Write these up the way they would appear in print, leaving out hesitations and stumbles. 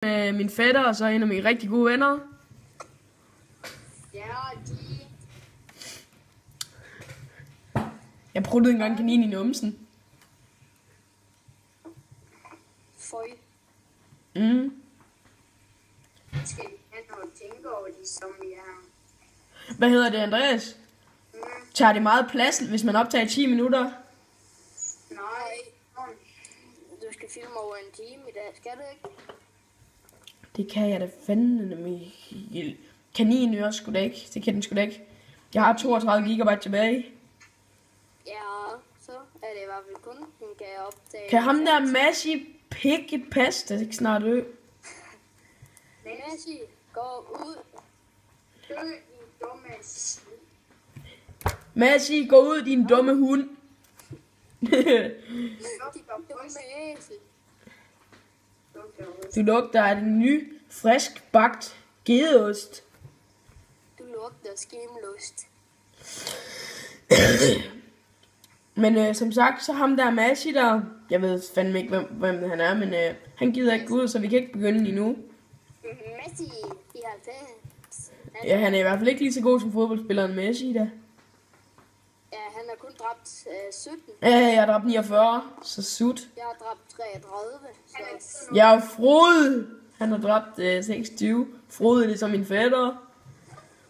med min fætter og så en af mine rigtig gode venner. Ja, de... Jeg pruttede engang kanin i numsen. Føj. Skal vi have noget tænke over de som vi er? Hvad hedder det, Andreas? Tager det meget plads, hvis man optager 10 minutter? Nej. Du skal filme over en time i dag, skal du ikke? Det kan jeg da fandme med. Kaninører sgu da ikke. Det kan den sgu da ikke. Jeg har 32 GB tilbage. Ja, så er det i hvert fald kun, den kan optage. Kan ham der Massi pikke pas, der ikke snart dø? Messi, gå ud. Dø, din dumme svin. Massi, gå ud, din dumme hund. Du lugter af den nye, frisk bagt gedeost. Du lugter skimlust. Men som sagt, så ham der Massi der, jeg ved fandme ikke, hvem han er, men han gider ikke gå ud, så vi kan ikke begynde endnu. Messi i 90. Ja, han er i hvert fald ikke lige så god som fodboldspilleren Messi da. Ja, han har kun dræbt 17. Ja, jeg har dræbt 49, så sut. Jeg har dræbt 33. Så... Jeg er Frode. Han har dræbt 26. Frode, det er som min fætter.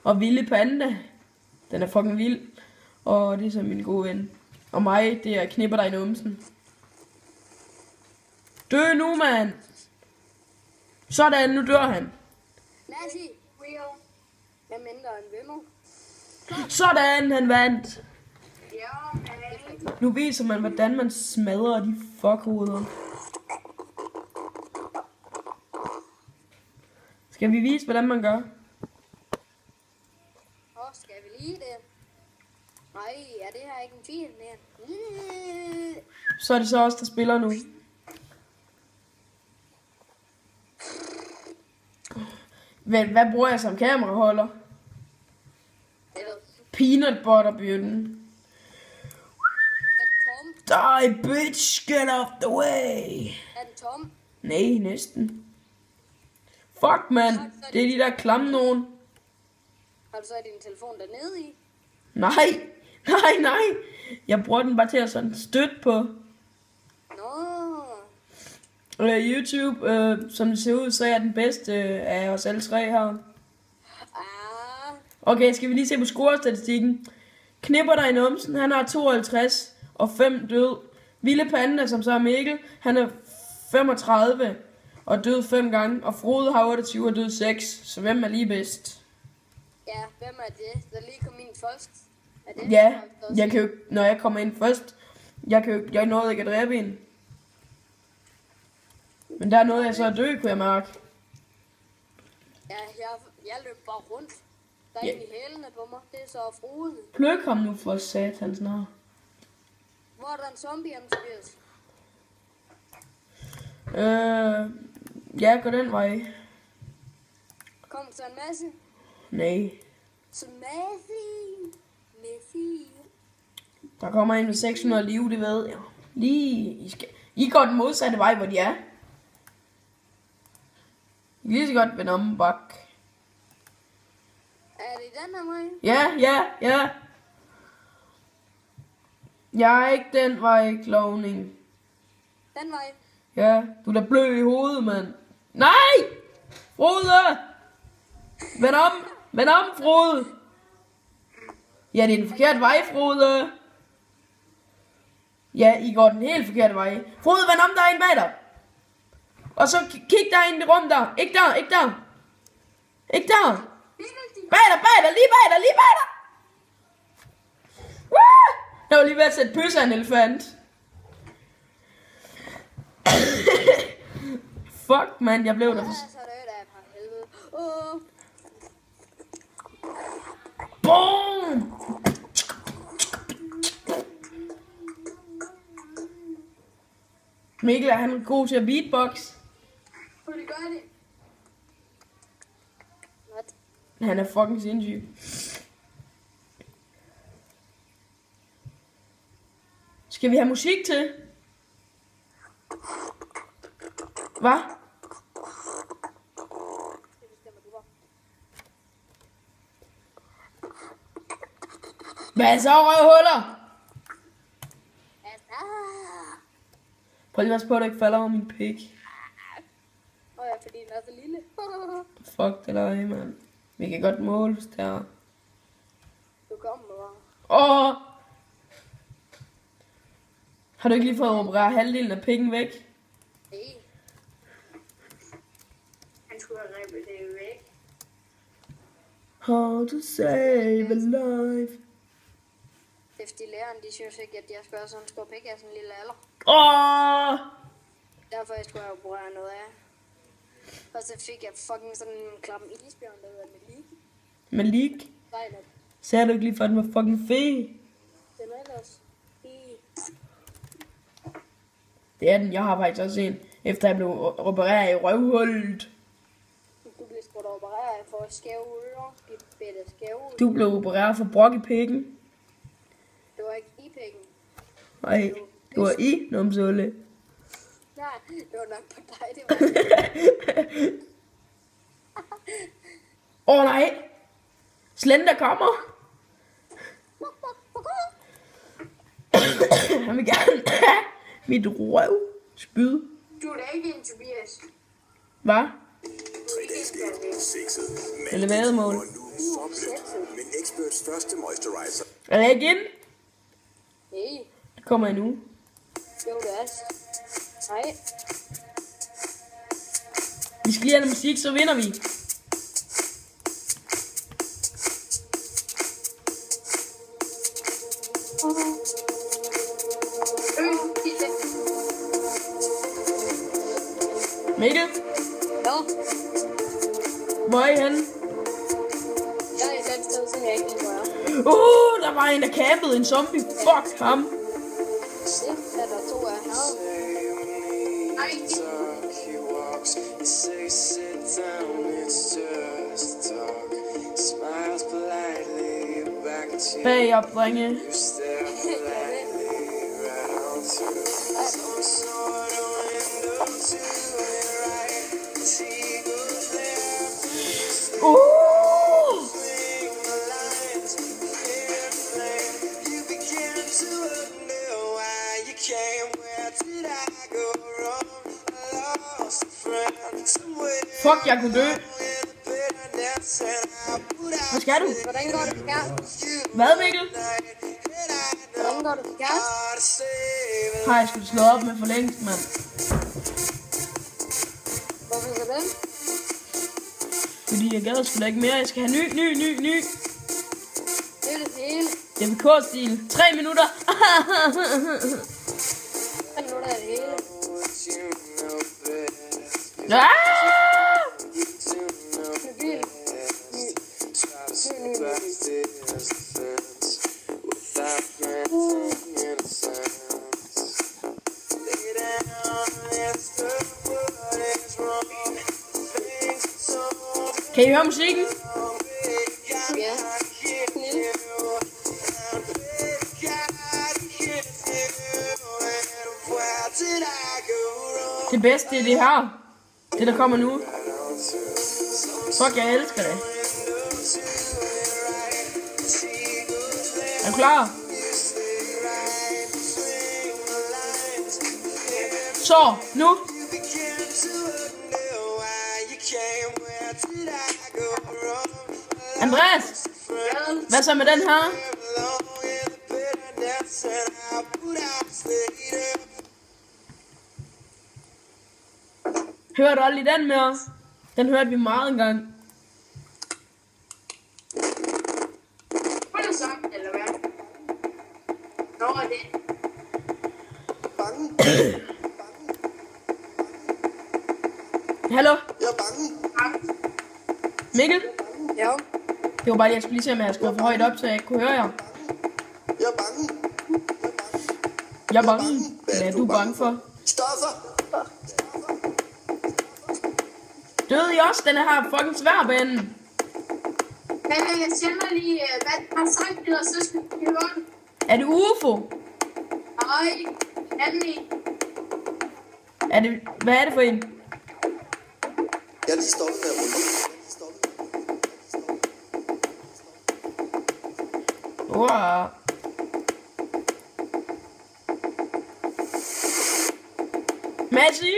Og Vilde Panda. Den er fucking vild. Og det er så min gode ven. Og mig, det er knipper dig i numsen. Dø nu, mand. Sådan, nu dør han. Messi, real. Hvad mindre end Vimmer? Sådan, han vandt. Ja, men... Nu viser man, hvordan man smadrer de fuckhoveder. Skal vi vise, hvordan man gør? Skal vi lige det? Nej, er det her ikke en film mere? Så er det så os, der spiller nu. Hvad bruger jeg som kameraholder? Peanut butter bjørnen. Die, bitch, get off the way. Er den tom? Nej, næsten. Fuck, man. Det er de der klamme nogen. Har du så din telefon dernede i? Nej. Jeg bruger den bare til at sådan støtte på. YouTube, som det ser ud, så er jeg den bedste af os alle tre her. Okay, skal vi lige se på scorestatistikken. Knipper der i numsen, han har 52 og 5 død. Vilde Panda, som så er Mikkel, han er 35 og død 5 gange. Og Frode har 28 og død 6. Så hvem er lige bedst? Ja, hvem er det, der lige kom ind først? Er det ja, jeg kan jo, når jeg kommer ind først, jeg nåede ikke at dræbe en. Men der er noget, jeg så er død, kunne jeg mærke. Ja, jeg løb bare rundt. Der er egentlig hælene på mig. Det er så Frode. Pløk ham nu for satans nar. Hvor er der en zombie, Andreas? Ja, gå den vej. Kom så en masse? Nej. Så Messi. Der kommer en med 600 liv, det ved jeg. I går den modsatte vej, hvor de er. I kan lige så godt vende om bak. Er det den her vej? Ja. Jeg er ikke den vej, klovning. Den vej? Ja, du er da blød i hovedet, mand. Nej! Frode! Vend om, Frode! Ja, det er den forkerte vej, Frode. Ja, I går den helt forkerte vej. Frode, vend om, der er en bag dig. Og så kig der ind i det rum der. Ikke der. Bag dig, lige bag dig. Jeg var lige ved at sætte pøs af en elefant. Fuck, man, jeg blev der for... Boom! Mikkel, er han god til at beatbox? Hvor det gør det? What? Han er fucking sindssyg. Skal vi have musik til? Hvad? Hvad så, røvhuller? Altså. Prøv lige at passe på, at du ikke falder over min pik. Åh ja, fordi den er så lille. Fuck det der, mand. Vi kan godt måle, hvis det er. Du kommer bare. Åh! Har du ikke lige fået opereret halvdelen af pikken væk? Nej. Han skulle have ribbet det væk. How to save a life. Det er fordi læreren, de synes ikke, at jeg skal have sådan en stor pik af sådan en lille alder. Åh! Derfor jeg skulle have opereret noget af. Og så fik jeg fucking sådan en klappen isbjørn, der hedder Malik. Malik? Sejler. Sagde du ikke lige for, at den var fucking fed? Den er ellers Det er den. Jeg har faktisk også en, efter jeg blev opereret i røvhullet. Du blev sgu da opereret for skæve ører. Dit bedte skæve. Du blev opereret for brok i pikken. Det var ikke i pikken. Nej, du var i numsulle. Nej, det var nok på dig, det var. Åh nej! Slender kommer! Han vil gerne have mit røv spyd. Du er da ikke en Tobias. Hvad? Du er ikke en Tobias. Eller væddemål. Men Experts første moisturizer. Er det ikke ind? Nej, Det kommer endnu. jo det er. Nej. Vi skal lige have noget musik, så vinder vi. Mikkel, Ja, hvor er I henne? jeg er et andet sted, så jeg ikke lige hvor jeg er. Der var en, der campede en zombie. Fuck ham. Se, at der to er her. Nej, Bag op, drenge. Fuck, jeg kunne dø. Hvad skal du? Hvordan går det for kæreste? Hvad, Mikkel? Hvordan går det for kæreste? Har jeg skulle slå op med for længst, mand. Hvorfor så det? Fordi jeg gad sgu da ikke mere. Jeg skal have ny. Det er det hele. MK-stil. 3 minutter. 3 minutter er det hele. Ah! Mobil. Kan I høre musikken? Ja. Lille. Det bedste er det her. Det der kommer nu. Fuck, jeg elsker det. Er du klar? Så, nu. Andreas, hvad så med den her? Hørte du aldrig den mere? Den hørte vi meget engang. Hvad er det sagt, eller hvad? Nå, er det? Bange. Hallo? Jeg er bange. Mikkel? Ja. Det var bare lige, jeg skulle lige se, om jeg skulle for højt op, så jeg ikke kunne høre jer. Jeg er bange. Jeg er bange. Hvad er du bange for? Stoffer. Døde I også? Den er her fucking svær, Ben. Men jeg sender lige, hvad har sagt det, og så skal vi høre den. Er det UFO? Nej, anden en. Er det, hvad er det for en? Jeg er lige stoppet med at rulle. Wow. Messi!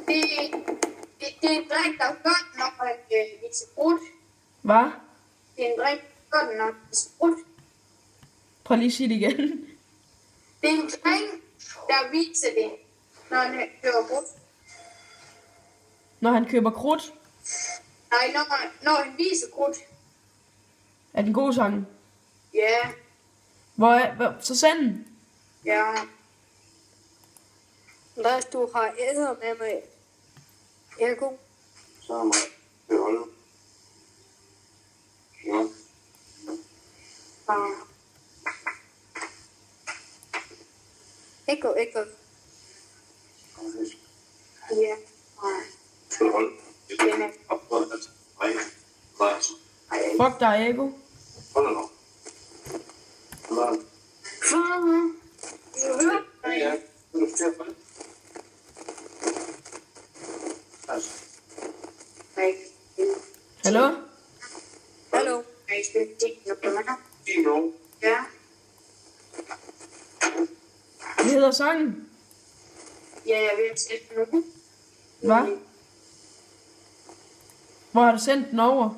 Det er en drik, der er godt, når man viser brudt. Hvad? Det er en drik, der er godt, når man viser brudt. Prøv lige at sige det igen. Det er en dreng, der viser det, når han køber brudt. Når han køber krudt. Nej, når han viser brudt. Er det en god sang? Ja, Så send den. ja. Andreas, du har æder med mig. Ego. Så er mig. Det holder. Ja. Ego. Ja. Skal du holde? Ja. Fuck dig, Ego. Hold nu. Hold nu. Ja. Vil du fortælle for det? Hallo? Hallo. Ja. Hvad hedder sangen? Ja, jeg vil sætte nu. Hvad? Hvor har du sendt den over?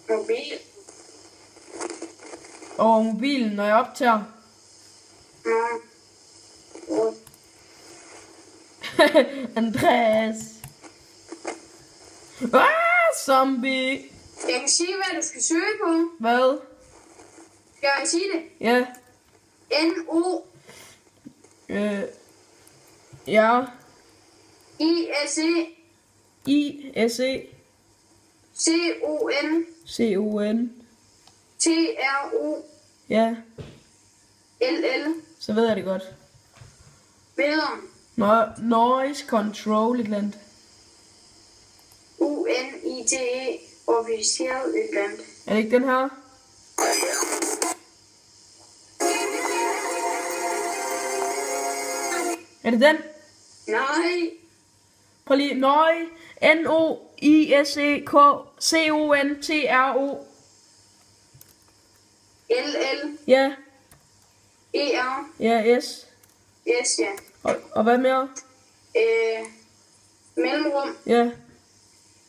Mobil. Over mobilen, når jeg optager. Andreas. Zombie. Jeg kan sige, hvad du skal søge på. Hvad? Skal jeg sige det? Ja. N-O. Ja. I-S-E. I-S-E. C-O-N. C-O-N. T-R-O. Ja. L-L. Så ved jeg det godt. Bedre. Noise Control et eller andet. U-N-I-T-E. Officielt et eller andet. Er det ikke den her? Er det den? Nej. Prøv lige. N-O-I-S-E-K-C-O-N-T-R-O. L-L. Ja. E-R. Ja, S. S, ja. Og hvad mere? Mellemrum. Ja.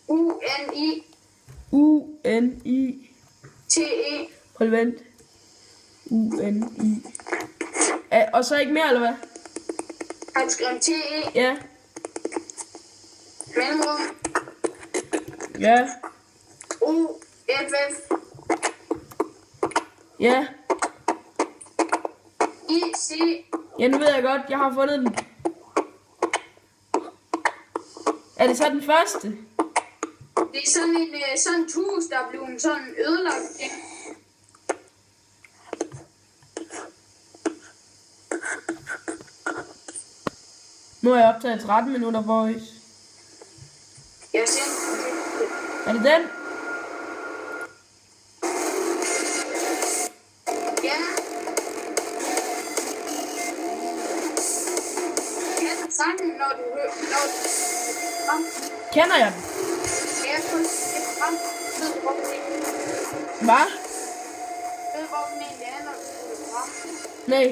U-N-I. U-N-I. T-E. Prøv lige vent. U-N-I. Og så ikke mere, eller hvad? Har du skrevet T-E? Ja. Mellemrum. Ja. U-F-F. Ja. I-C. Ja, nu ved jeg godt. Jeg har fundet den. Er det så den første? Det er sådan en tus, der er blevet sådan ødelagt. Nu har jeg optaget 13 minutter voice. Jeg ser. Er det den? Ja. Kender sangen, når du hører. Kender jeg den? Ja, kun et program. Ved du, hvor den er? Hvad? Ved du, hvor den egentlig er, når du hører program? Nej.